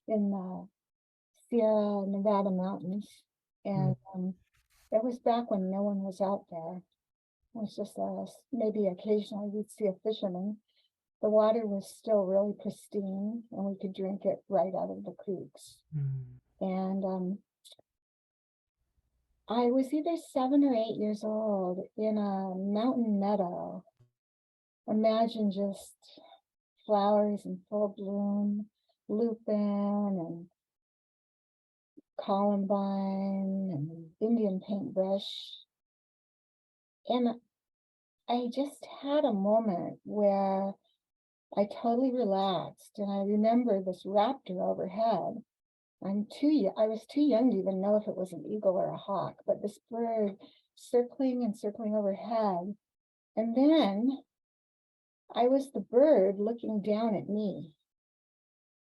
in the Sierra Nevada mountains. And it was back when no one was out there. It was just maybe occasionally we'd see a fisherman. The water was still really pristine, and we could drink it right out of the creeks. And I was either 7 or 8 years old in a mountain meadow. Imagine just flowers in full bloom, lupin and columbine and Indian paintbrush. And I just had a moment where I totally relaxed, and I remember this raptor overhead. I was too young to even know if it was an eagle or a hawk, but this bird circling and circling overhead. And then I was the bird looking down at me.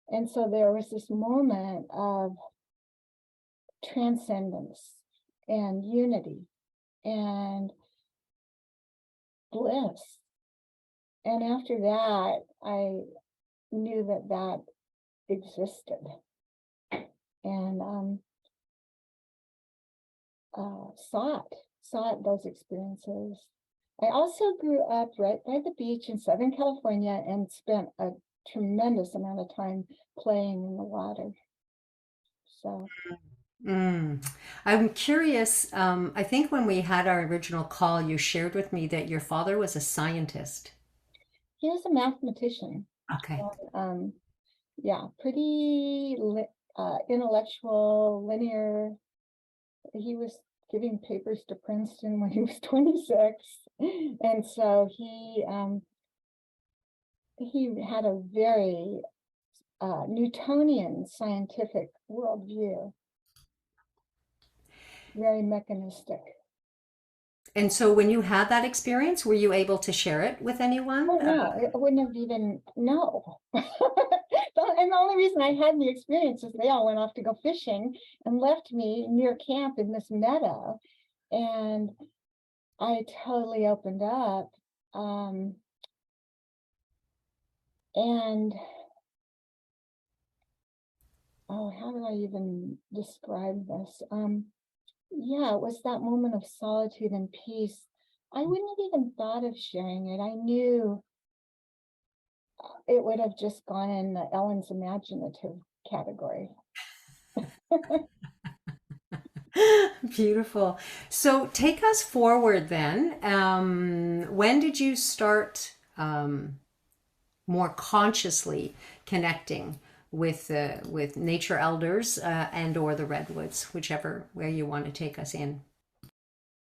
And so there was this moment of transcendence and unity and bliss. And after that, I knew that that existed. And sought those experiences. I also grew up right by the beach in Southern California and spent a tremendous amount of time playing in the water. So. I'm curious. I think when we had our original call, you shared with me that your father was a scientist. He was a mathematician. Okay. And, yeah, pretty intellectual, linear. He was giving papers to Princeton when he was 26, and so he had a very Newtonian scientific worldview, very mechanistic. And so when you had that experience, were you able to share it with anyone? Oh, no, I wouldn't have even, no. And the only reason I had the experience is they all went off to go fishing and left me near camp in this meadow. And I totally opened up. And oh, how do I even describe this? Yeah, it was that moment of solitude and peace. I wouldn't have even thought of sharing it. I knew it would have just gone in the Ellen's imaginative category. Beautiful. So take us forward then. When did you start more consciously connecting with nature elders and or the redwoods, whichever way you want to take us in?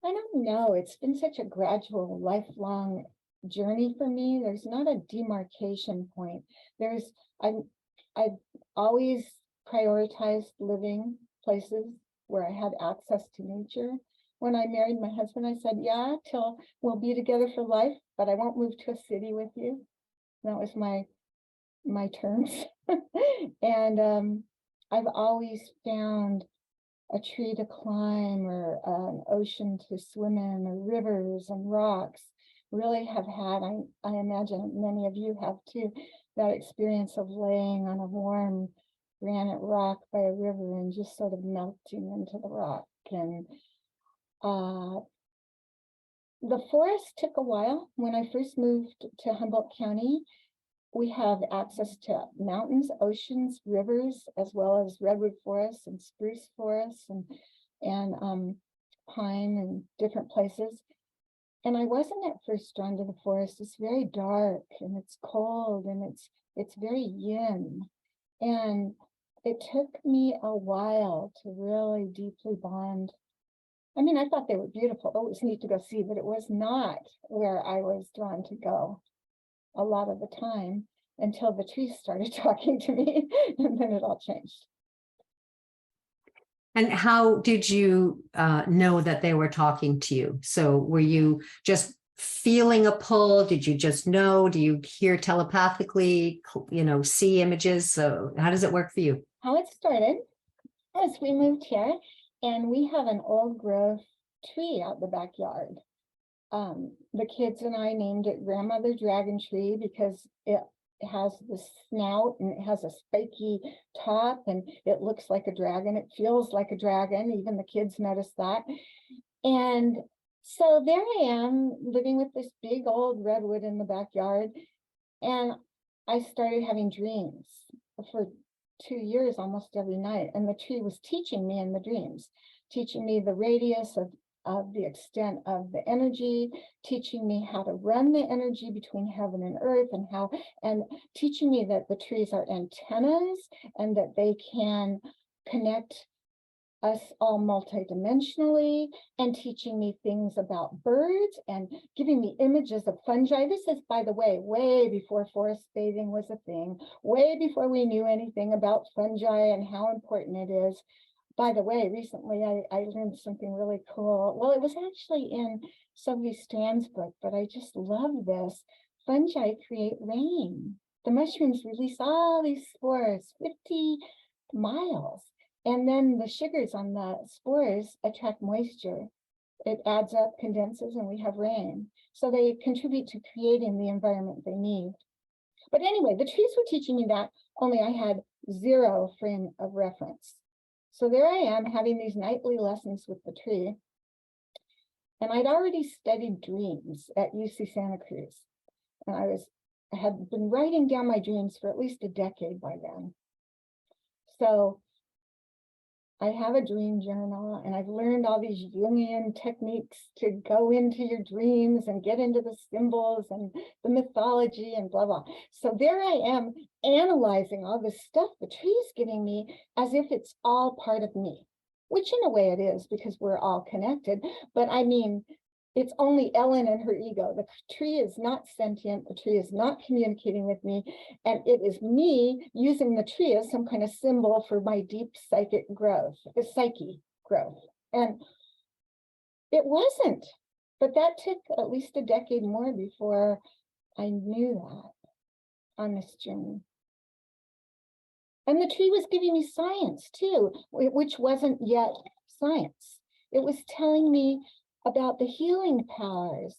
I don't know. It's been such a gradual, lifelong journey for me. There's not a demarcation point. I've always prioritized living places where I had access to nature. When I married my husband, I said, yeah, till we'll be together for life, but I won't move to a city with you. That was my terms. And I've always found a tree to climb or an ocean to swim in or rivers and rocks. Really have had, I imagine many of you have too, that experience of laying on a warm granite rock by a river and just sort of melting into the rock. And the forest took a while. When I first moved to Humboldt County, we have access to mountains, oceans, rivers, as well as redwood forests and spruce forests and pine and different places. And I wasn't at first drawn to the forest. It's very dark and it's cold and it's very yin. And it took me a while to really deeply bond. I mean, I thought they were beautiful. Oh, it was neat to go see, but it was not where I was drawn to go a lot of the time until the trees started talking to me, and then it all changed. And how did you know that they were talking to you? So were you just feeling a pull? Did you just know? Do you hear telepathically, see images? So how does it work for you? How it started is we moved here and we have an old growth tree out the backyard. The kids and I named it Grandmother Dragon Tree because has the snout and it has a spiky top and it looks like a dragon. It feels like a dragon. Even the kids notice that. And so there I am living with this big old redwood in the backyard. And I started having dreams for 2 years, almost every night. And the tree was teaching me in the dreams, teaching me the radius of the extent of the energy, teaching me how to run the energy between heaven and earth, and teaching me that the trees are antennas and that they can connect us all multidimensionally, and teaching me things about birds and giving me images of fungi. This is, by the way before forest bathing was a thing, way before we knew anything about fungi and how important it is. By the way, recently I learned something really cool. Well, it was actually in Sophie Strand's book, but I just love this. Fungi create rain. The mushrooms release all these spores 50 miles. And then the sugars on the spores attract moisture. It adds up, condenses, and we have rain. So they contribute to creating the environment they need. But anyway, the trees were teaching me that, only I had zero frame of reference. So there I am having these nightly lessons with the tree. And I'd already studied dreams at UC Santa Cruz. And I had been writing down my dreams for at least a decade by then. So I have a dream journal, and I've learned all these Jungian techniques to go into your dreams and get into the symbols and the mythology and blah, blah. So there I am analyzing all this stuff the tree is giving me as if it's all part of me, which in a way it is because we're all connected. But I mean, it's only Ellen and her ego. The tree is not sentient. The tree is not communicating with me. And it is me using the tree as some kind of symbol for my deep psychic growth, psyche growth. And it wasn't. But that took at least a decade more before I knew that on this journey. And the tree was giving me science too, which wasn't yet science. It was telling me about the healing powers,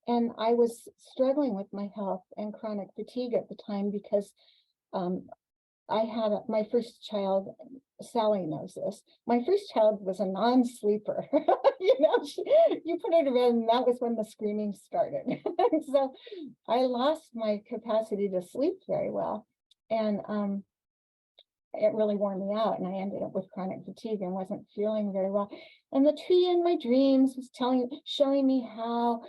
and I was struggling with my health and chronic fatigue at the time because I had my first child. Sally knows this. My first child was a non-sleeper. You put her to bed, and that was when the screaming started. So I lost my capacity to sleep very well, and it really wore me out, and I ended up with chronic fatigue and wasn't feeling very well. And the tree in my dreams was showing me how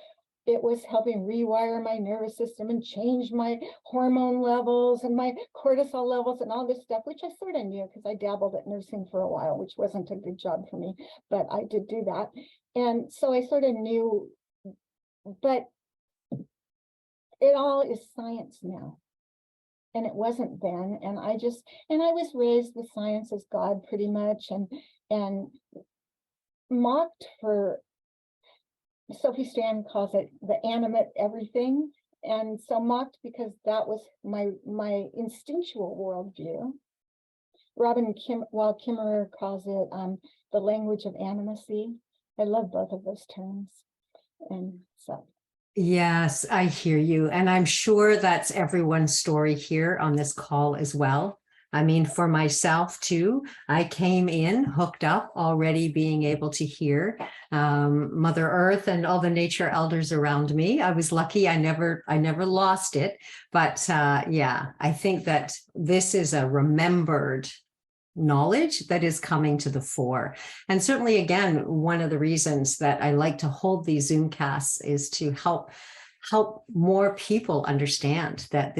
it was helping rewire my nervous system and change my hormone levels and my cortisol levels and all this stuff, which I sort of knew because I dabbled at nursing for a while, which wasn't a good job for me, but I did do that. And so I sort of knew, but it all is science now. And it wasn't then. And I was raised with science as God pretty much, and mocked for, Sophie Strand calls it the animate everything. And so mocked because that was my instinctual worldview. Wald Kimmerer calls it the language of animacy. I love both of those terms. And so. Yes, I hear you. And I'm sure that's everyone's story here on this call as well. I mean, for myself too, I came in hooked up already being able to hear Mother Earth and all the nature elders around me. I was lucky. I never lost it. But yeah, I think that this is a remembered knowledge that is coming to the fore. And certainly, again, one of the reasons that I like to hold these Zoomcasts is to help more people understand that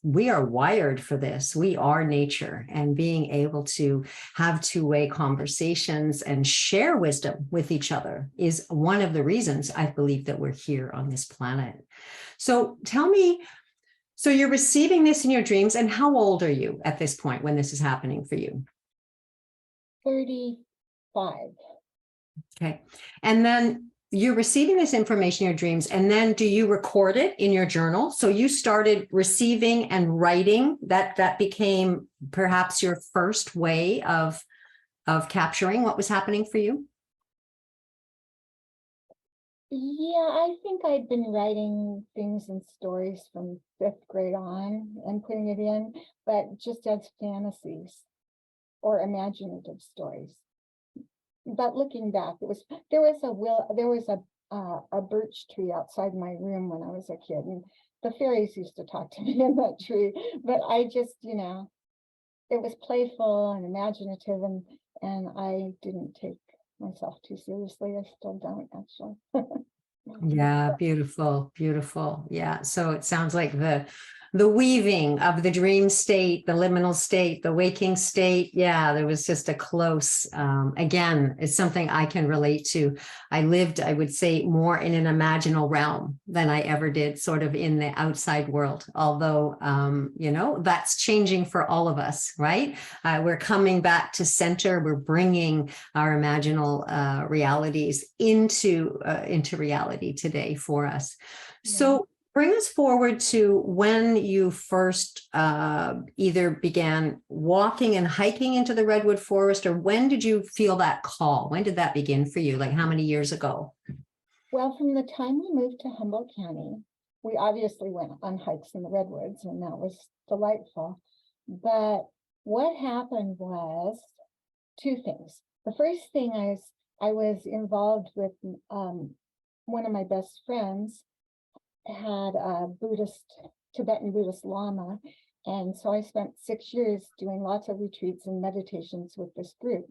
we are wired for this. We are nature, and being able to have two-way conversations and share wisdom with each other is one of the reasons I believe that we're here on this planet. So tell me, so you're receiving this in your dreams, and how old are you at this point when this is happening for you? 35. Okay. And then you're receiving this information in your dreams, and then do you record it in your journal? So you started receiving and writing, that became perhaps your first way of capturing what was happening for you? Yeah, I think I'd been writing things and stories from 5th grade on and putting it in, but just as fantasies or imaginative stories. But looking back, there was a birch tree outside my room when I was a kid, and the fairies used to talk to me in that tree. But I just, it was playful and imaginative, and I didn't take myself too seriously. I still don't, actually. Yeah, beautiful, beautiful. Yeah. So it sounds like the weaving of the dream state, the liminal state, the waking state. Yeah, there was just a close, again, it's something I can relate to. I lived, I would say, more in an imaginal realm than I ever did sort of in the outside world. Although, that's changing for all of us, right? We're coming back to center. We're bringing our imaginal realities into reality today for us. Yeah. So bring us forward to when you first either began walking and hiking into the Redwood Forest, or when did you feel that call? When did that begin for you? Like how many years ago? Well, from the time we moved to Humboldt County, we obviously went on hikes in the Redwoods, and that was delightful. But what happened was two things. The first thing is I was involved with one of my best friends had a Tibetan Buddhist Lama. And so I spent 6 years doing lots of retreats and meditations with this group.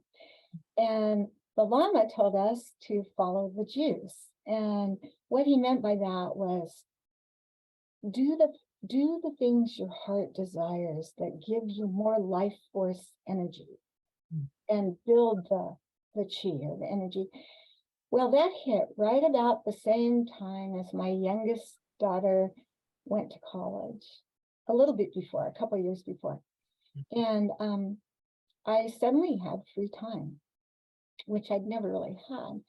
And the Lama told us to follow the juice. And what he meant by that was do the things your heart desires that give you more life force energy and build the chi or the energy. Well, that hit right about the same time as my youngest daughter went to college, a little bit before, a couple of years before. And I suddenly had free time, which I'd never really had.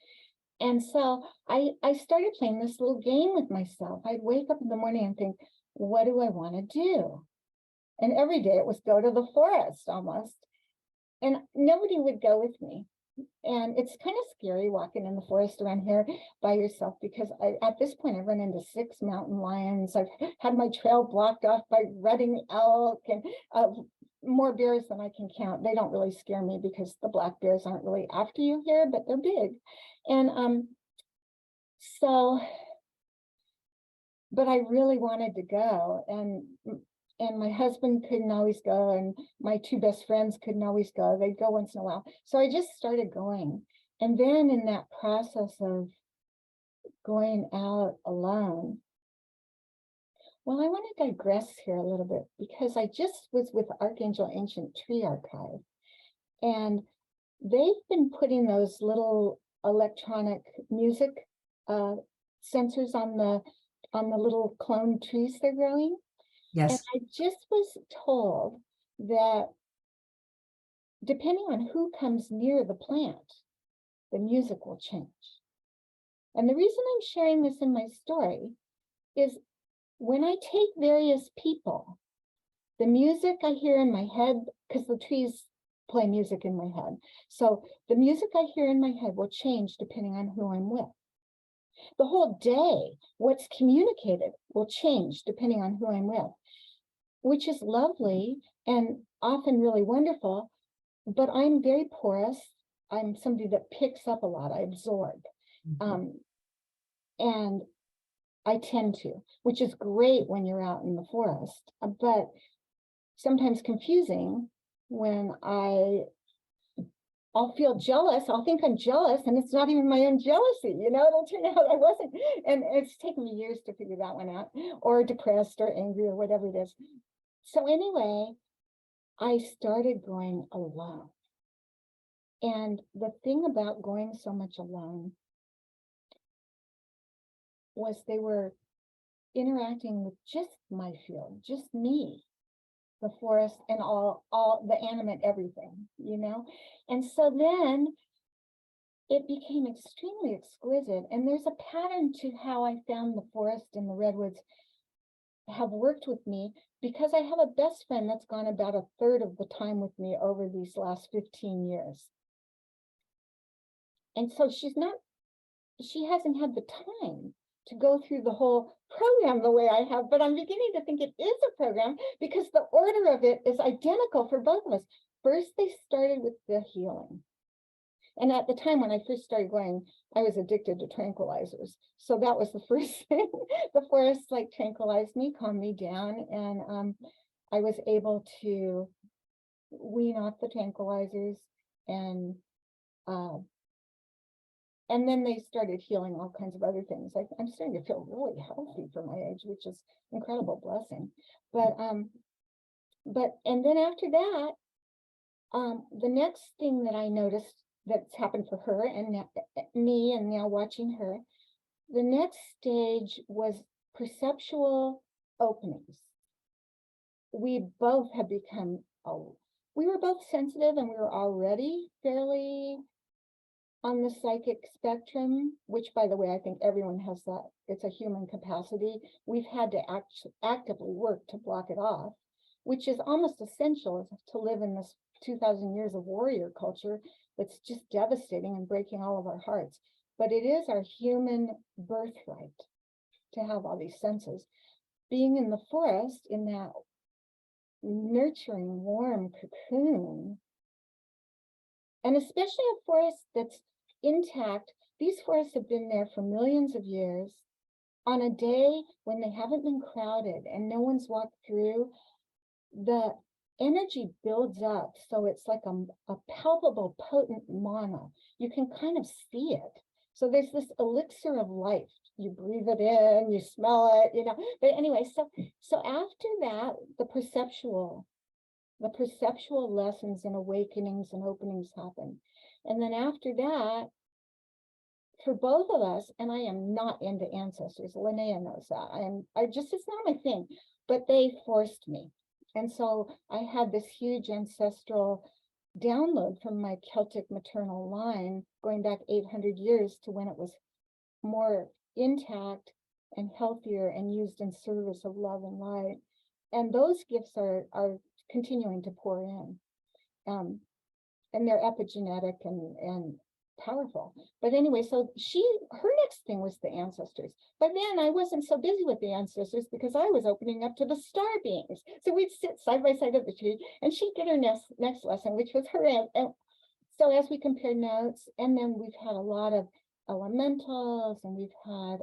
And so I started playing this little game with myself. I'd wake up in the morning and think, what do I want to do? And every day it was go to the forest almost. And nobody would go with me. And it's kind of scary walking in the forest around here by yourself, because at this point I've run into 6 mountain lions. I've had my trail blocked off by rutting elk and more bears than I can count. They don't really scare me because the black bears aren't really after you here, but they're big. And but I really wanted to go, and my husband couldn't always go, and my 2 best friends couldn't always go. They'd go once in a while. So I just started going. And then in that process of going out alone, well, I want to digress here a little bit, because I just was with Archangel Ancient Tree Archive, and they've been putting those little electronic music sensors on the little clone trees they're growing. And Yes. I just was told that depending on who comes near the plant, the music will change. And the reason I'm sharing this in my story is when I take various people, the music I hear in my head, because the trees play music in my head. So the music I hear in my head will change depending on who I'm with. The whole day, what's communicated will change depending on who I'm with, which is lovely and often really wonderful. But I'm very porous. I'm somebody that picks up a lot. I absorb. And I tend to, which is great when you're out in the forest, but sometimes confusing when I'll feel jealous. I'll think I'm jealous, and it's not even my own jealousy. It'll turn out I wasn't. And it's taken me years to figure that one out, or depressed or angry or whatever it is. So anyway, I started going alone. And the thing about going so much alone was they were interacting with just my field, just me, the forest, and all the animate everything, And so then it became extremely exquisite. And there's a pattern to how I found the forest and the redwoods have worked with me, because I have a best friend that's gone about a third of the time with me over these last 15 years. And so she's she hasn't had the time to go through the whole program the way I have, but I'm beginning to think it is a program because the order of it is identical for both of us. First, they started with the healing. And at the time when I first started going, I was addicted to tranquilizers. So that was the first thing. The forest like tranquilized me, calmed me down, and I was able to wean off the tranquilizers, and then they started healing all kinds of other things. I'm starting to feel really healthy for my age, which is an incredible blessing. And then after that, the next thing that I noticed that's happened for her and me, and now watching her, the next stage was perceptual openings. We both have become, we were both sensitive, and we were already fairly on the psychic spectrum, which, by the way, I think everyone has that. It's a human capacity. We've had to actively work to block it off, which is almost essential to live in this 2,000 years of warrior culture that's just devastating and breaking all of our hearts. But it is our human birthright to have all these senses. Being in the forest, in that nurturing, warm cocoon, and especially a forest that's intact. These forests have been there for millions of years. On a day when they haven't been crowded and no one's walked through, the energy builds up. So it's like a palpable, potent mana. You can kind of see it. So there's this elixir of life. You breathe it in, you smell it, But anyway, so after that, the perceptual lessons and awakenings and openings happen. And then after that, for both of us, and I am not into ancestors, Linnea knows that. It's not my thing, but they forced me. And so I had this huge ancestral download from my Celtic maternal line, going back 800 years to when it was more intact and healthier and used in service of love and light. And those gifts are continuing to pour in. And they're epigenetic and powerful. But anyway, so her next thing was the ancestors. But then I wasn't so busy with the ancestors because I was opening up to the star beings. So we'd sit side by side of the tree, and she'd get her next lesson, which was her. And so as we compared notes, and then we've had a lot of elementals, and we've had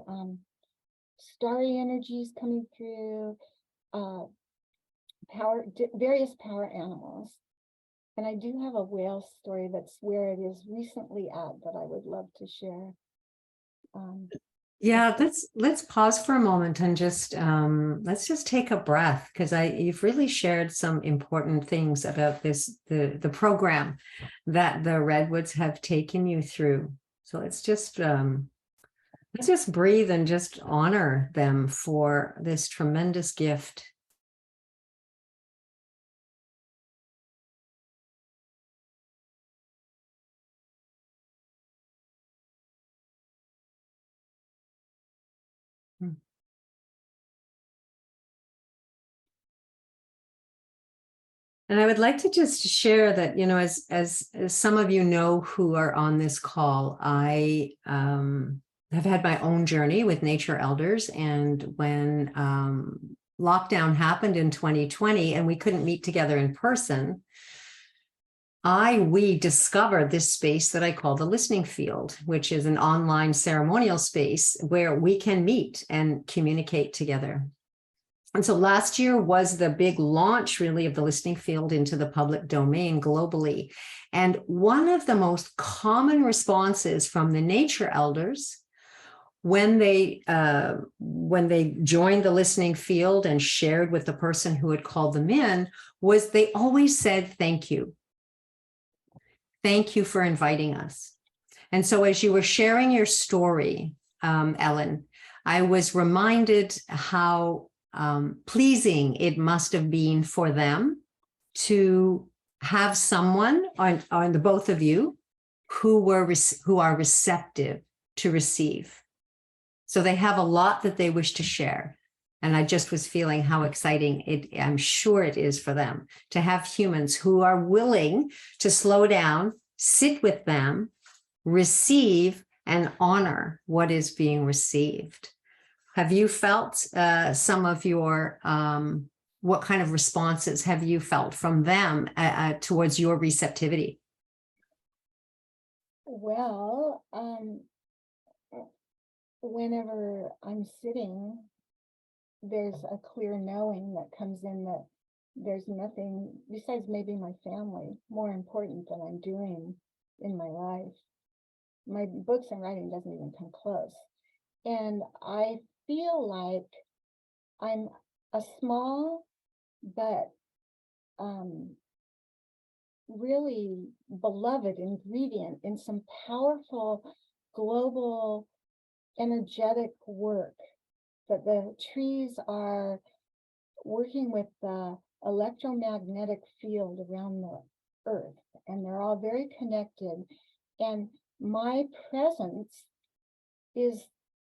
starry energies coming through, various power animals. And I do have a whale story that's where it is recently at that I would love to share. Yeah, let's pause for a moment and just let's just take a breath, because you've really shared some important things about the program that the Redwoods have taken you through. So let's just breathe and just honor them for this tremendous gift. And I would like to just share that, as some of you know who are on this call, I have had my own journey with nature elders. And when lockdown happened in 2020 and we couldn't meet together in person, we discovered this space that I call the listening field, which is an online ceremonial space where we can meet and communicate together. And so last year was the big launch, really, of the listening field into the public domain globally. And one of the most common responses from the nature elders when they joined the listening field and shared with the person who had called them in was they always said, "Thank you. Thank you for inviting us." And so as you were sharing your story, Ellen, I was reminded how pleasing it must have been for them to have someone, on the both of you, who are receptive to receive. So they have a lot that they wish to share. And I just was feeling how exciting I'm sure it is for them to have humans who are willing to slow down, sit with them, receive, and honor what is being received. Have you felt some of your, what kind of responses have you felt from them towards your receptivity? Well, whenever I'm sitting, there's a clear knowing that comes in that there's nothing besides maybe my family more important than I'm doing in my life. My books and writing doesn't even come close. And I feel like I'm a small but really beloved ingredient in some powerful global energetic work that the trees are working with the electromagnetic field around the earth, and they're all very connected. And my presence is,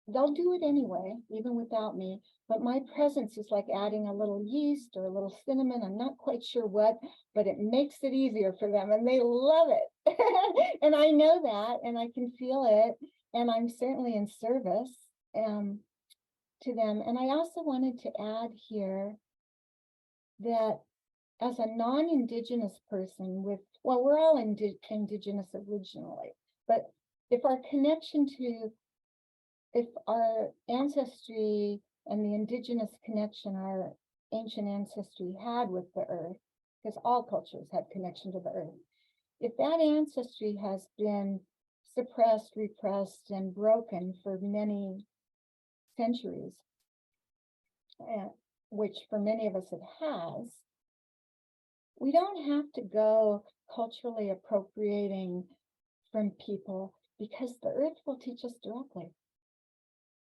they'll do it anyway, even without me, but my presence is like adding a little yeast or a little cinnamon, I'm not quite sure what, but it makes it easier for them and they love it. And I know that, and I can feel it, and I'm certainly in service to them. And I also wanted to add here that as a non-Indigenous person with, well, we're all Indigenous originally, but if our connection to, if our ancestry and the Indigenous connection our ancient ancestry had with the earth, because all cultures have connection to the earth, if that ancestry has been suppressed, repressed, and broken for many centuries, which for many of us it has, we don't have to go culturally appropriating from people because the earth will teach us directly.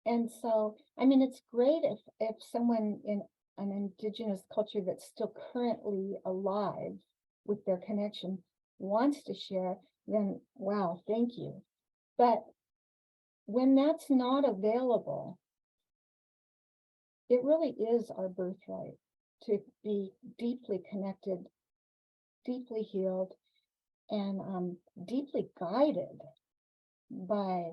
And so, I mean, it's great if someone in an Indigenous culture that's still currently alive with their connection wants to share, then wow, thank you. But when that's not available, it really is our birthright to be deeply connected, deeply healed, and deeply guided by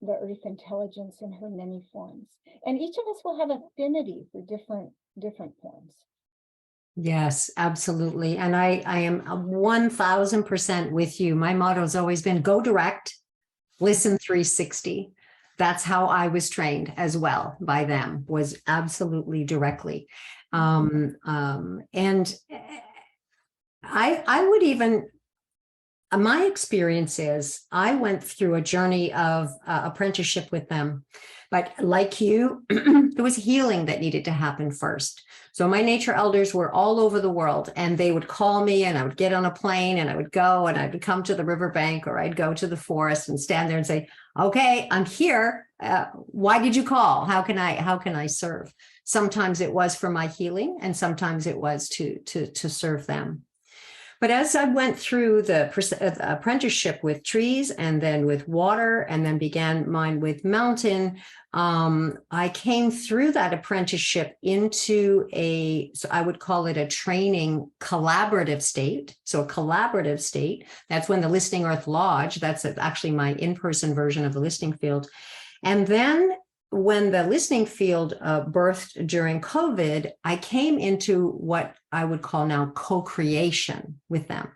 the earth intelligence in her many forms. And each of us will have affinity for different forms. Yes, absolutely. And I am 1000% with you. My motto has always been go direct, listen 360. That's how I was trained as well by them, was absolutely directly. And I would even, my experience is I went through a journey of apprenticeship with them, but like you, there was healing that needed to happen first. So my nature elders were all over the world, and they would call me, and I would get on a plane and I would go, and I would come to the riverbank, or I'd go to the forest and stand there and say, okay, I'm here. Why did you call? How can I serve? Sometimes it was for my healing, and sometimes it was to serve them. But as I went through the apprenticeship with trees, and then with water, and then began mine with mountain, I came through that apprenticeship into so I would call it a training collaborative state. So a collaborative state, that's when the Listening Earth Lodge, that's actually my in-person version of the listening field. And then when the listening field birthed during COVID, I came into what I would call now co-creation with them.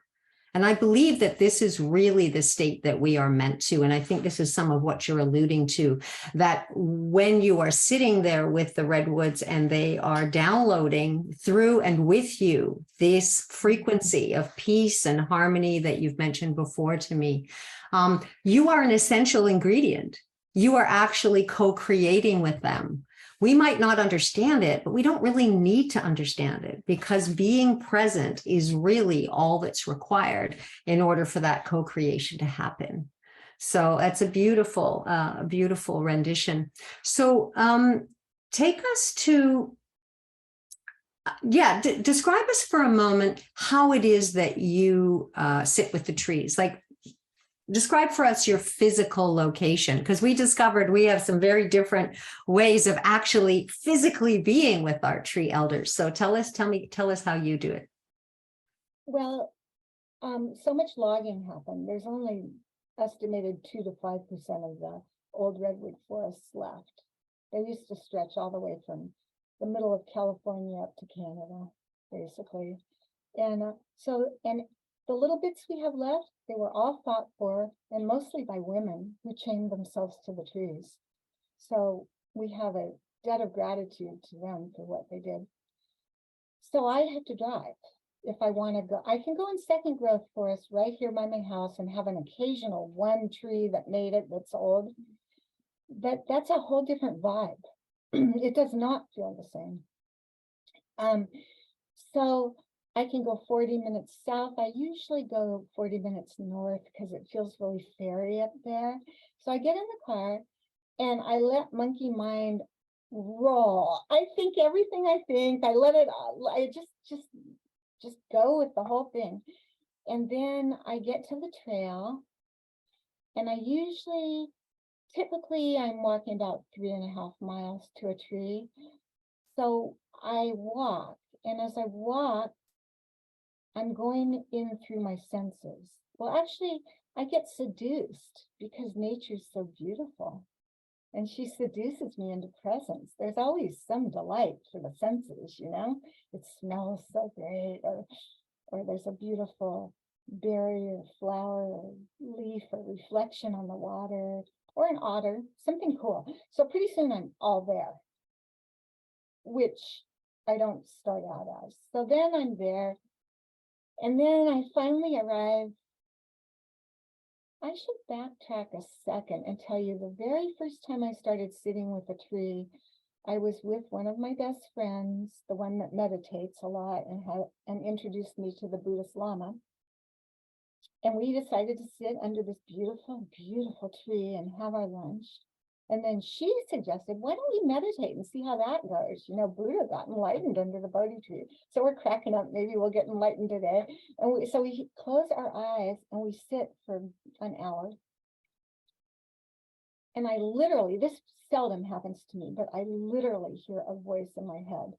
And I believe that this is really the state that we are meant to. And I think this is some of what you're alluding to, that when you are sitting there with the redwoods and they are downloading through and with you this frequency of peace and harmony that you've mentioned before to me, you are an essential ingredient. You are actually co-creating with them. We might not understand it, but we don't really need to understand it, because being present is really all that's required in order for that co-creation to happen. So that's a beautiful rendition. So take us to, describe us for a moment how it is that you sit with the trees. Like, describe for us your physical location, because we discovered we have some very different ways of actually physically being with our tree elders. So tell us how you do it. Well, so much logging happened. There's only estimated 2 to 5% of the old redwood forests left. They used to stretch all the way from the middle of California up to Canada, basically. And and the little bits we have left, they were all fought for, and mostly by women who chained themselves to the trees. So we have a debt of gratitude to them for what they did. So I have to drive if I want to go. I can go in second growth forest right here by my house and have an occasional one tree that made it that's old. But that's a whole different vibe. It does not feel the same. So I can go 40 minutes south. I usually go 40 minutes north because it feels really fairy up there. So I get in the car and I let monkey mind roll. I think everything I think. I let it. I just go with the whole thing. And then I get to the trail, and typically I'm walking about 3.5 miles to a tree. So I walk, and as I walk, I'm going in through my senses. Well, actually, I get seduced because nature's so beautiful. And she seduces me into presence. There's always some delight for the senses, you know? It smells so great, or there's a beautiful berry or flower or leaf or reflection on the water, or an otter, something cool. So pretty soon I'm all there, which I don't start out as. So then I'm there, and then I finally arrive. I should backtrack a second and tell you the very first time I started sitting with a tree, I was with one of my best friends, the one that meditates a lot and introduced me to the Buddhist Lama. And we decided to sit under this beautiful, beautiful tree and have our lunch. And then she suggested, why don't we meditate and see how that goes? You know, Buddha got enlightened under the Bodhi tree. So we're cracking up, maybe we'll get enlightened today. And so we close our eyes and we sit for an hour. And I literally, this seldom happens to me, but I literally hear a voice in my head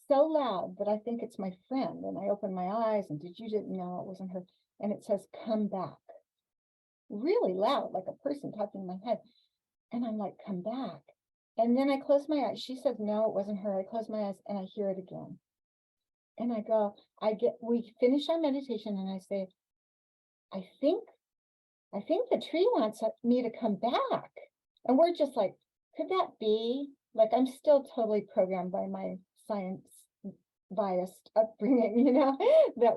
so loud that I think it's my friend. And I open my eyes and didn't know it wasn't her. And it says, come back. Really loud, like a person talking in my head. And I'm like, come back. And then I close my eyes. She says, no, it wasn't her. I close my eyes and I hear it again. And I go, we finish our meditation and I say, I think the tree wants me to come back. And we're just like, could that be? Like, I'm still totally programmed by my science biased upbringing, you know, that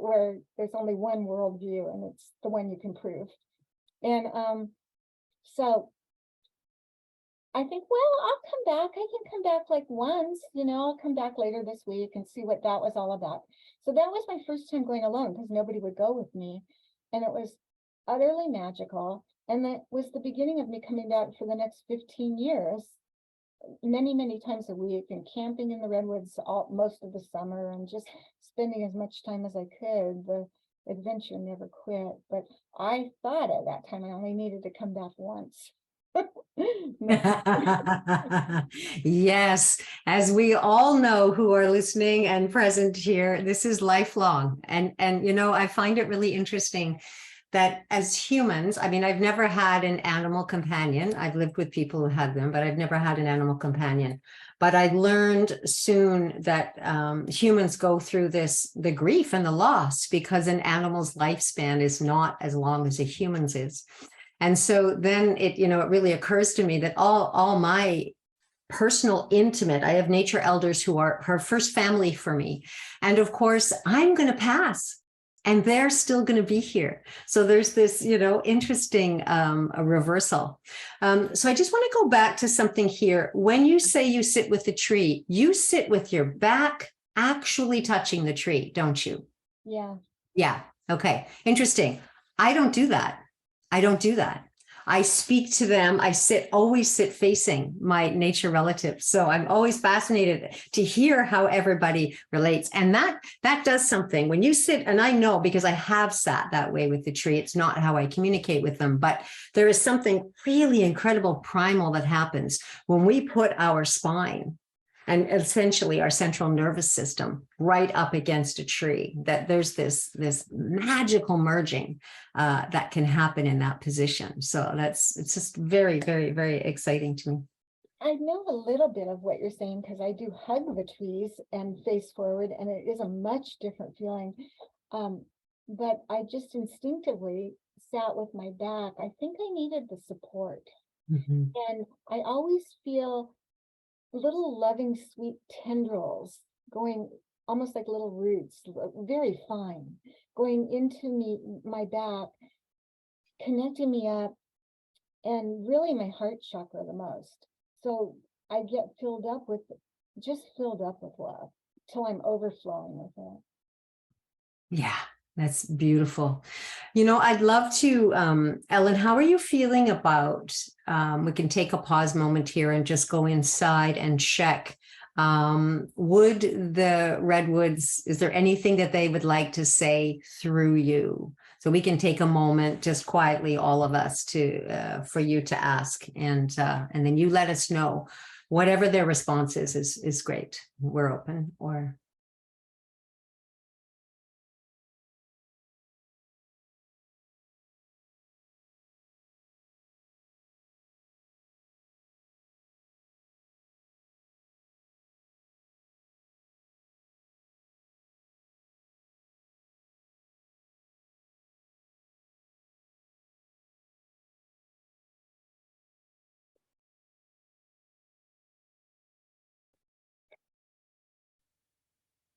there's only one worldview and it's the one you can prove. And so I think, well, I'll come back. I can come back like once, you know, I'll come back later this week and see what that was all about. So that was my first time going alone because nobody would go with me. And it was utterly magical. And that was the beginning of me coming back for the next 15 years, many, many times a week, and camping in the redwoods most of the summer and just spending as much time as I could. The adventure never quit. But I thought at that time I only needed to come back once. Yes, as we all know who are listening and present here, this is lifelong. And you know, I find it really interesting that as humans, I mean, I've never had an animal companion. I've lived with people who had them, but I've never had an animal companion. But I learned soon that humans go through the grief and the loss because an animal's lifespan is not as long as a human's is. And so then it really occurs to me that all my personal intimate, I have nature elders who are her first family for me. And of course, I'm going to pass and they're still going to be here. So there's this, interesting a reversal. So I just want to go back to something here. When you say you sit with the tree, you sit with your back actually touching the tree, don't you? Yeah. Yeah. Okay. Interesting. I don't do that. I speak to them. I always sit facing my nature relatives. So I'm always fascinated to hear how everybody relates. And that does something when you sit, and I know because I have sat that way with the tree. It's not how I communicate with them, but there is something really incredible primal that happens when we put our spine and essentially our central nervous system right up against a tree, that there's this magical merging that can happen in that position. So it's just very, very, very exciting to me. I know a little bit of what you're saying because I do hug the trees and face forward, and it is a much different feeling. But I just instinctively sat with my back. I think I needed the support. Mm-hmm. And I always feel little loving, sweet tendrils going almost like little roots, very fine, going into my back, connecting me up, and really my heart chakra the most. So I get filled up with love till I'm overflowing with it. Yeah, that's beautiful. I'd love to, Ellen, how are you feeling about, we can take a pause moment here and just go inside and check. Would the Redwoods, is there anything that they would like to say through you? So we can take a moment just quietly, all of us, for you to ask, and then you let us know. Whatever their response is great. We're open. Or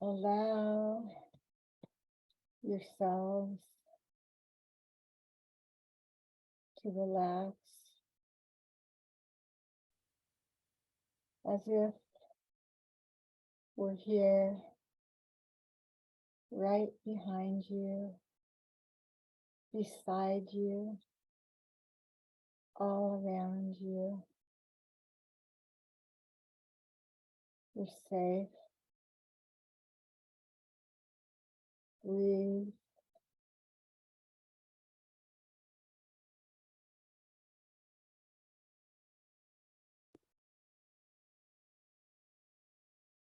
Allow yourselves to relax as if we're here right behind you, beside you, all around you. You're safe. Breathe.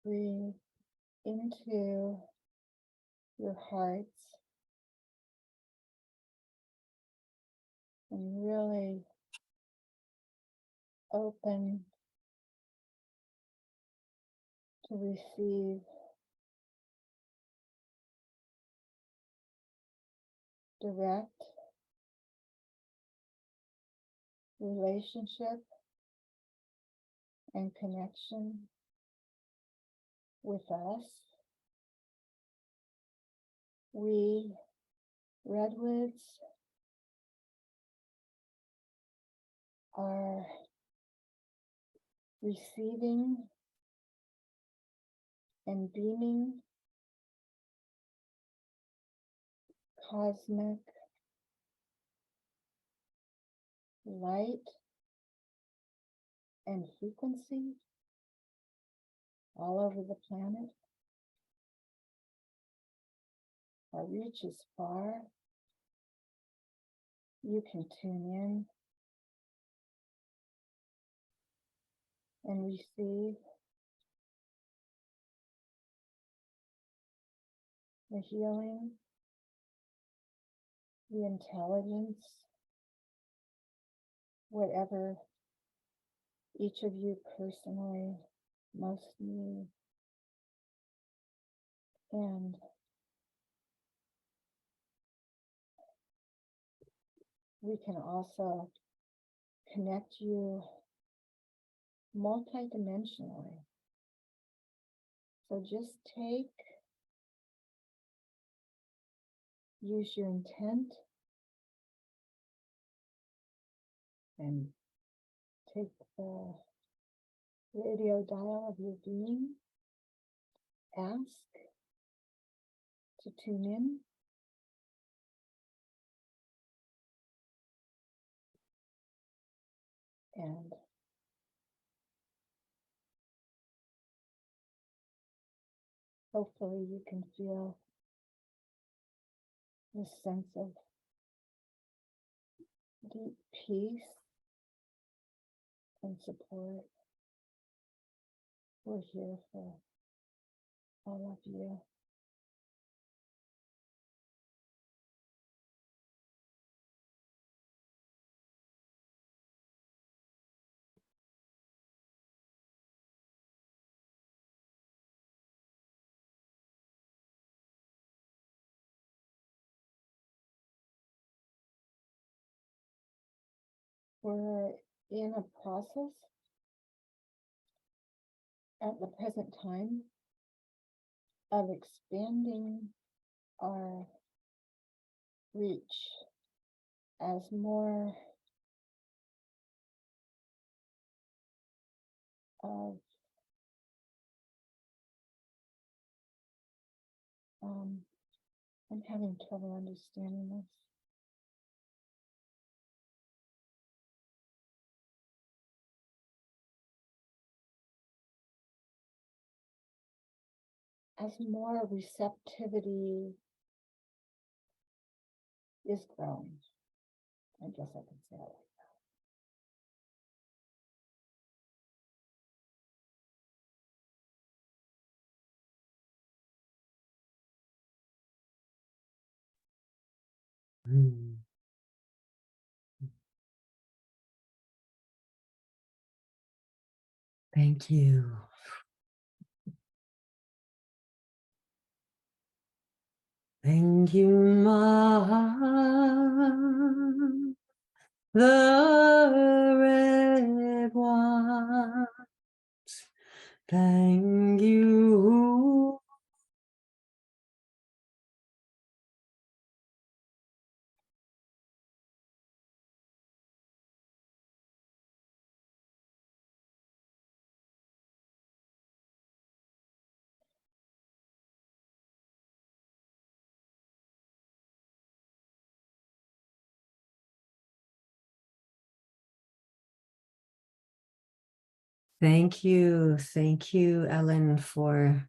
Breathe into your hearts and really open to receive direct relationship and connection with us. We, Redwoods, are receiving and beaming cosmic light and frequency all over the planet. Our reach is far. You can tune in and receive the healing, the intelligence, whatever each of you personally most need. And we can also connect you multidimensionally. So just use your intent and take the radio dial of your being, ask to tune in, and hopefully you can feel this sense of deep peace and support. we're here for all of you. We're in a process at the present time of expanding our reach as more of I'm having trouble understanding this. As more receptivity is grown, I guess I could say it. Mm. Thank you. Thank you, Ma, the red one. Thank you. Thank you. Thank you, Ellen, for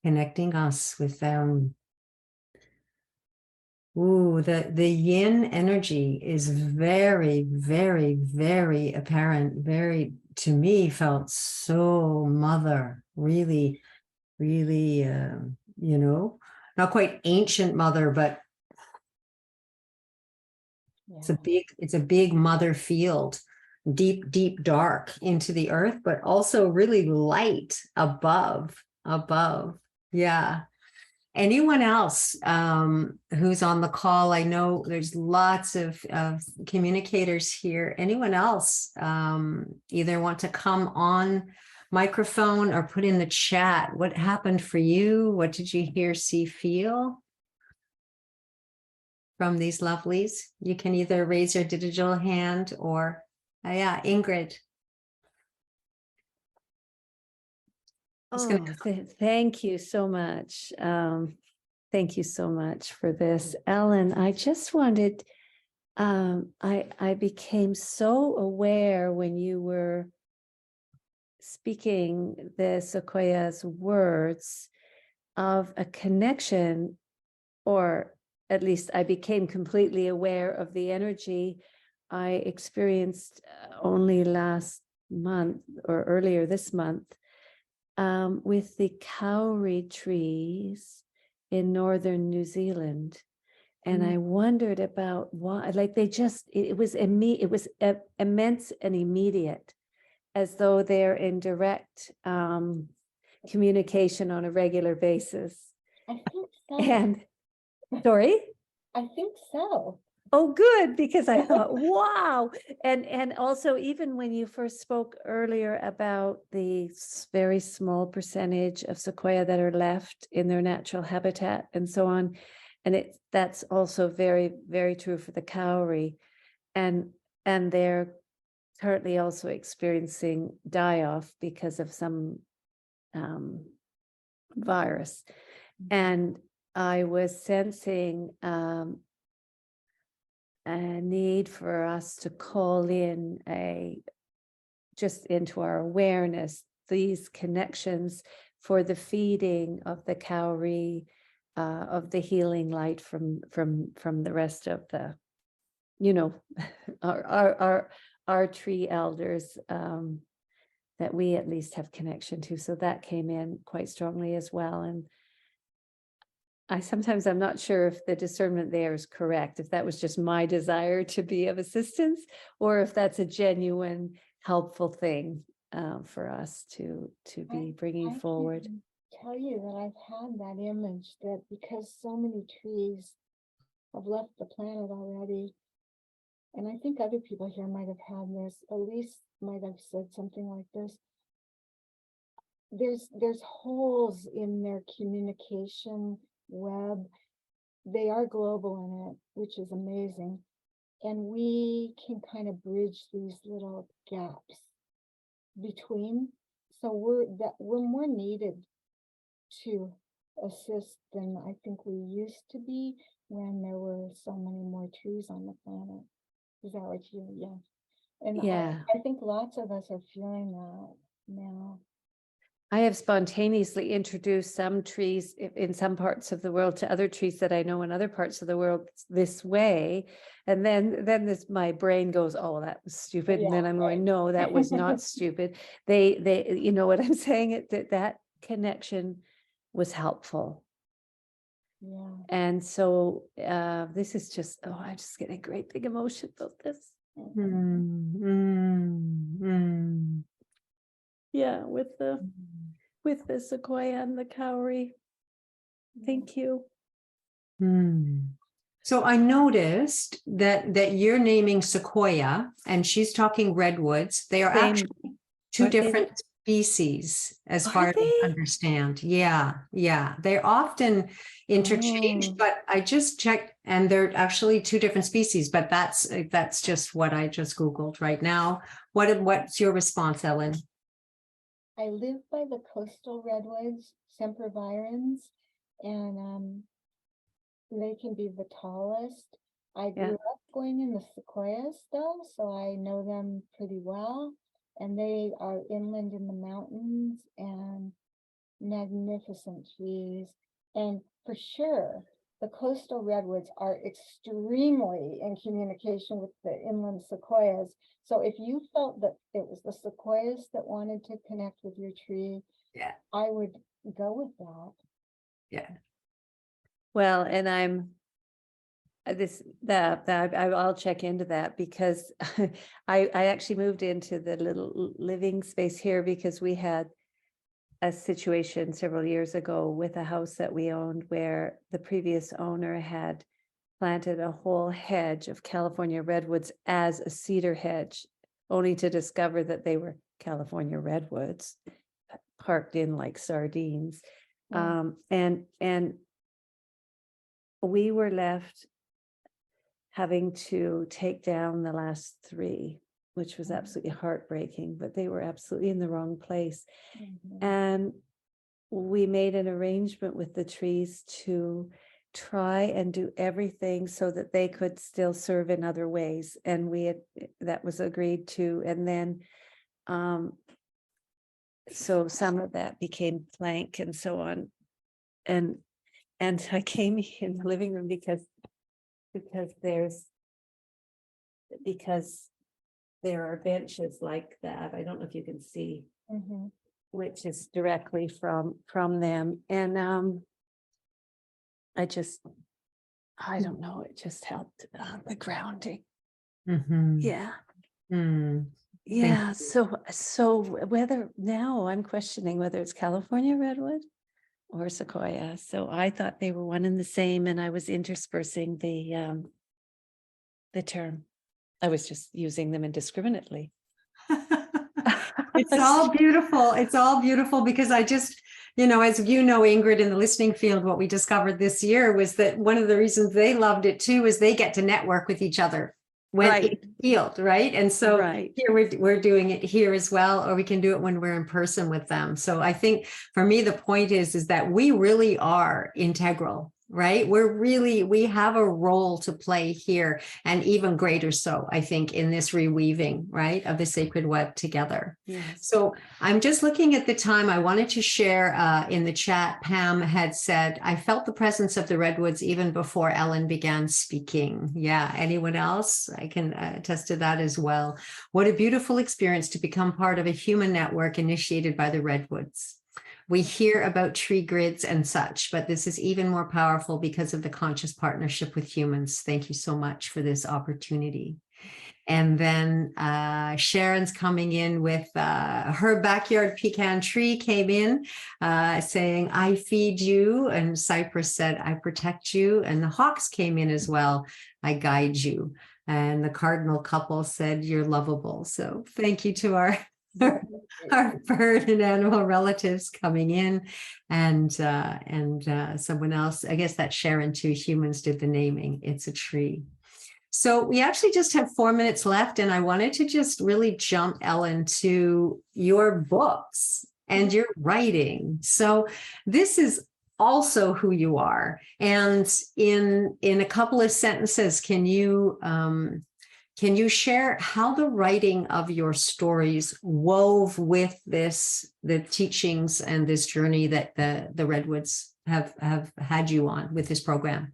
connecting us with them. Ooh, the yin energy is very, very, very apparent. Very, to me, felt so mother, really, really, not quite ancient mother, but Yeah. it's a big mother field, deep, deep, dark into the earth, but also really light above. Yeah. Anyone else who's on the call? I know there's lots of communicators here. Anyone else either want to come on microphone or put in the chat? What happened for you? What did you hear, see, feel from these lovelies? You can either raise your digital hand or, yeah, Ingrid. Oh, thank you so much. Thank you so much for this, Ellen. I just wanted, I became so aware when you were speaking the Sequoia's words of a connection, or at least I became completely aware of the energy I experienced only last month or earlier this month with the kauri trees in northern New Zealand. And I wondered about why, like it was immense and immediate, as though they're in direct communication on a regular basis. I think so. And sorry? I think so. Oh, good, because I thought, wow. And also, even when you first spoke earlier about the very small percentage of sequoia that are left in their natural habitat and so on, and that's also very, very true for the kauri. And they're currently also experiencing die-off because of some virus. And I was sensing a need for us to call in just into our awareness, these connections for the feeding of the kauri, of the healing light from the rest of the, our tree elders, that we at least have connection to. So that came in quite strongly as well. And I'm not sure if the discernment there is correct, if that was just my desire to be of assistance, or if that's a genuine helpful thing for us to be bringing I forward. can tell you that I've had that image that because so many trees have left the planet already, and I think other people here might have had this, Elise might have said something like this. There's holes in their communication web. They are global in it, which is amazing. And we can kind of bridge these little gaps between. So we're more needed to assist than I think we used to be when there were so many more trees on the planet. Is that what you, yeah. And Yeah. I think lots of us are feeling that now. I have spontaneously introduced some trees in some parts of the world to other trees that I know in other parts of the world this way. And then my brain goes, oh, that was stupid. And then I'm going, no, that was not stupid. They, you know what I'm saying? That connection was helpful. Yeah. And so this is just, I'm just getting a great big emotion about this. Yeah, with the sequoia and the cowrie. Thank you. So I noticed that you're naming sequoia and she's talking redwoods. They are Same. actually two Aren't they? different species as Are far as I they? understand. Yeah. They're often interchanged, Oh. but I just checked and they're actually two different species, but that's just what I just Googled right now. What's your response, Ellen? I live by the coastal redwoods, sempervirens, and they can be the tallest. I grew up going in the sequoias though, so I know them pretty well. And they are inland in the mountains and magnificent trees. And for sure, the coastal redwoods are extremely in communication with the inland sequoias. So if you felt that it was the sequoias that wanted to connect with your tree, Yeah. I would go with that. Yeah. Well, and I'll check into that because I actually moved into the little living space here because we had a situation several years ago with a house that we owned where the previous owner had planted a whole hedge of California redwoods as a cedar hedge, only to discover that they were California redwoods parked in like sardines. And we were left having to take down the last 3, which was absolutely heartbreaking, but they were absolutely in the wrong place. And we made an arrangement with the trees to try and do everything so that they could still serve in other ways. And that was agreed to. And then, so some of that became plank and so on. And I came in the living room because there are benches like that. I don't know if you can see, which is directly from them. And I don't know, it just helped the grounding. Yeah. Yeah. So whether now I'm questioning whether it's California redwood or sequoia. So I thought they were one and the same, and I was interspersing the term. I was just using them indiscriminately. It's all beautiful. It's all beautiful because I just, as you know, Ingrid, in the listening field, what we discovered this year was that one of the reasons they loved it too is they get to network with each other when it's field, right? And so here we're doing it here as well, or we can do it when we're in person with them. So I think for me, the point is that we really are integral right? We have a role to play here, and even greater so, I think, in this reweaving, right, of the sacred web together. Yes. So I'm just looking at the time. I wanted to share in the chat, Pam had said, I felt the presence of the redwoods even before Ellen began speaking. Yeah, anyone else? I can attest to that as well. What a beautiful experience to become part of a human network initiated by the redwoods. We hear about tree grids and such, but this is even more powerful because of the conscious partnership with humans. Thank you so much for this opportunity. And then Sharon's coming in with her backyard pecan tree came in saying, I feed you. And Cypress said, I protect you. And the hawks came in as well. I guide you. And the cardinal couple said, you're lovable. So thank you to our bird and animal relatives coming in, and someone else, I guess that's Sharon too, humans did the naming. It's a tree. So we actually just have 4 minutes left, and I wanted to just really jump, Ellen, to your books and your writing. So this is also who you are, and in a couple of sentences, can you share how the writing of your stories wove with the teachings and this journey that the Redwoods have had you on with this program?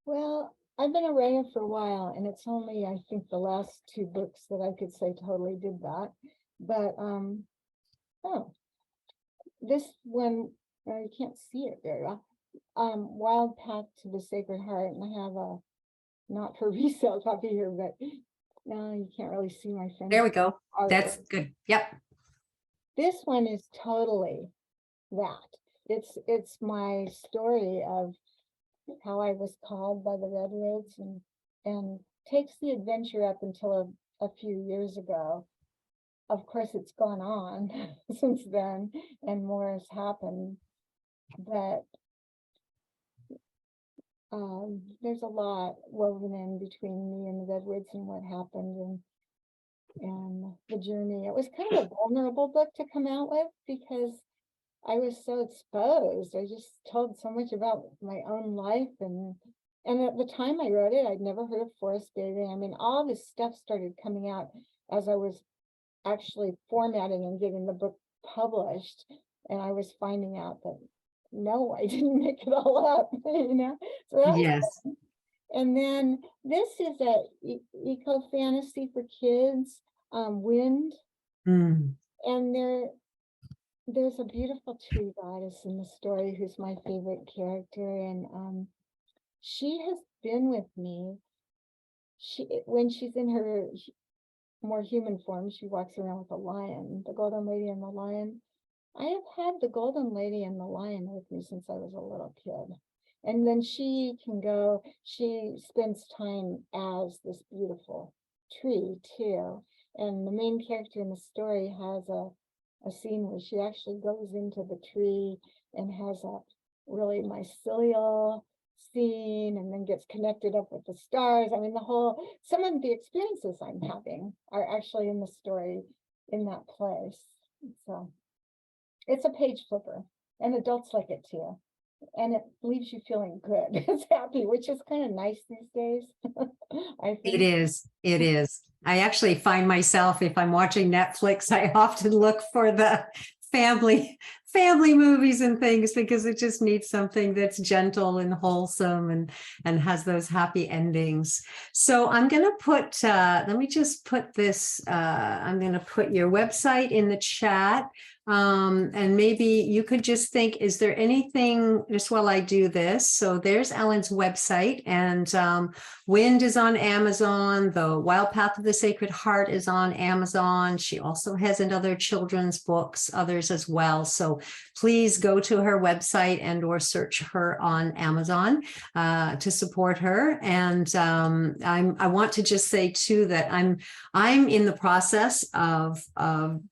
Well, I've been a writer for a while, and it's only, I think, the last 2 books that I could say totally did that. But this one, you can't see it very well. Wild Path to the Sacred Heart, and I have a not for resale copy here, but no, you can't really see my friend. There we go. artwork. That's good. Yep. This one is totally that. It's my story of how I was called by the Redwoods, and takes the adventure up until a few years ago. Of course, it's gone on since then, and more has happened. But there's a lot woven in between me and the Redwoods and what happened and the journey. It was kind of a vulnerable book to come out with because I was so exposed. I just told so much about my own life, and at the time I wrote it, I'd never heard of forest bathing. I mean, all this stuff started coming out as I was actually formatting and getting the book published, and I was finding out that no, I didn't make it all up, So that was Yes. fun. And then this is a ecoFantasy for kids, Wind, Mm. and there's a beautiful tree goddess in the story who's my favorite character, and she has been with me. When she's in her more human form, she walks around with a lion, the Golden Lady and the Lion. I have had the Golden Lady and the Lion with me since I was a little kid. And then she spends time as this beautiful tree too. And the main character in the story has a scene where she actually goes into the tree and has a really mycelial scene, and then gets connected up with the stars. I mean, some of the experiences I'm having are actually in the story in that place. So it's a page flipper, and adults like it too. And it leaves you feeling good. It's happy, which is kind of nice these days. I think. It is. It is. I actually find myself, if I'm watching Netflix, I often look for the family movies and things, because it just needs something that's gentle and wholesome and has those happy endings. So I'm going to put, let me just put this, I'm going to put your website in the chat. And maybe you could just think, is there anything, just while I do this? So there's Ellen's website, and Wind is on Amazon. The Wild Path of the Sacred Heart is on Amazon. She also has other children's books, others as well. So please go to her website and or search her on Amazon to support her. And I want to just say too that I'm in the process of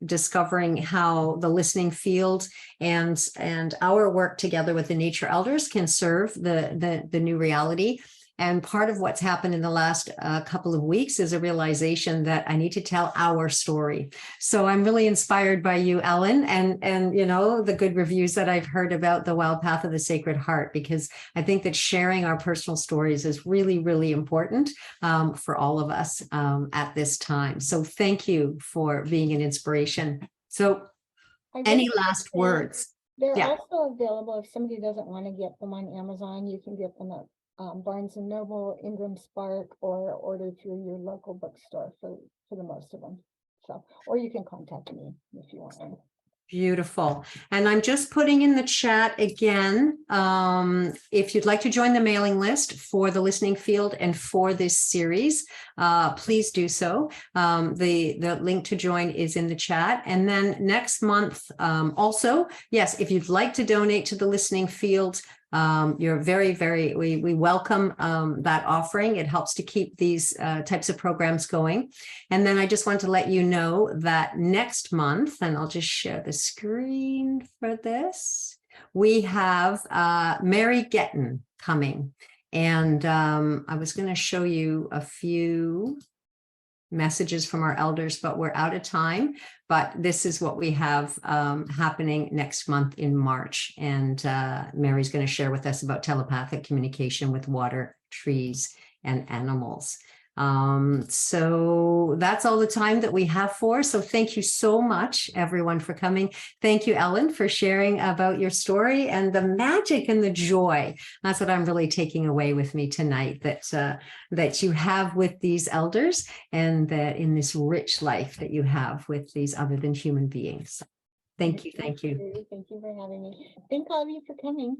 discovering how the listening field and our work together with the nature elders can serve the new reality. And part of what's happened in the last couple of weeks is a realization that I need to tell our story. So I'm really inspired by you, Ellen, and you know, the good reviews that I've heard about the Wild Path of the Sacred Heart, because I think that sharing our personal stories is really, really important for all of us at this time. So thank you for being an inspiration. So any last words? They're Yeah. also available if somebody doesn't want to get them on Amazon. You can get them at Barnes and Noble, Ingram Spark, or order through your local bookstore for the most of them. So, or you can contact me if you want them. Beautiful. And I'm just putting in the chat again, if you'd like to join the mailing list for the listening field and for this series, please do so. The link to join is in the chat. And then next month, also, yes, if you'd like to donate to the listening field, you're we welcome that offering. It helps to keep these types of programs going. And then I just want to let you know that next month, and I'll just share the screen for this, we have Mary Getton coming. And I was going to show you a few messages from our elders, but we're out of time. But this is what we have happening next month in March. And Mary's going to share with us about telepathic communication with water, trees, and animals. So that's all the time that we have for. So thank you so much, everyone, for coming. Thank you, Ellen, for sharing about your story and the magic and the joy. That's what I'm really taking away with me tonight, that you have with these elders, and that in this rich life that you have with these other than human beings. Thank you. Thank you. Thank you for having me. Thank all of you for coming.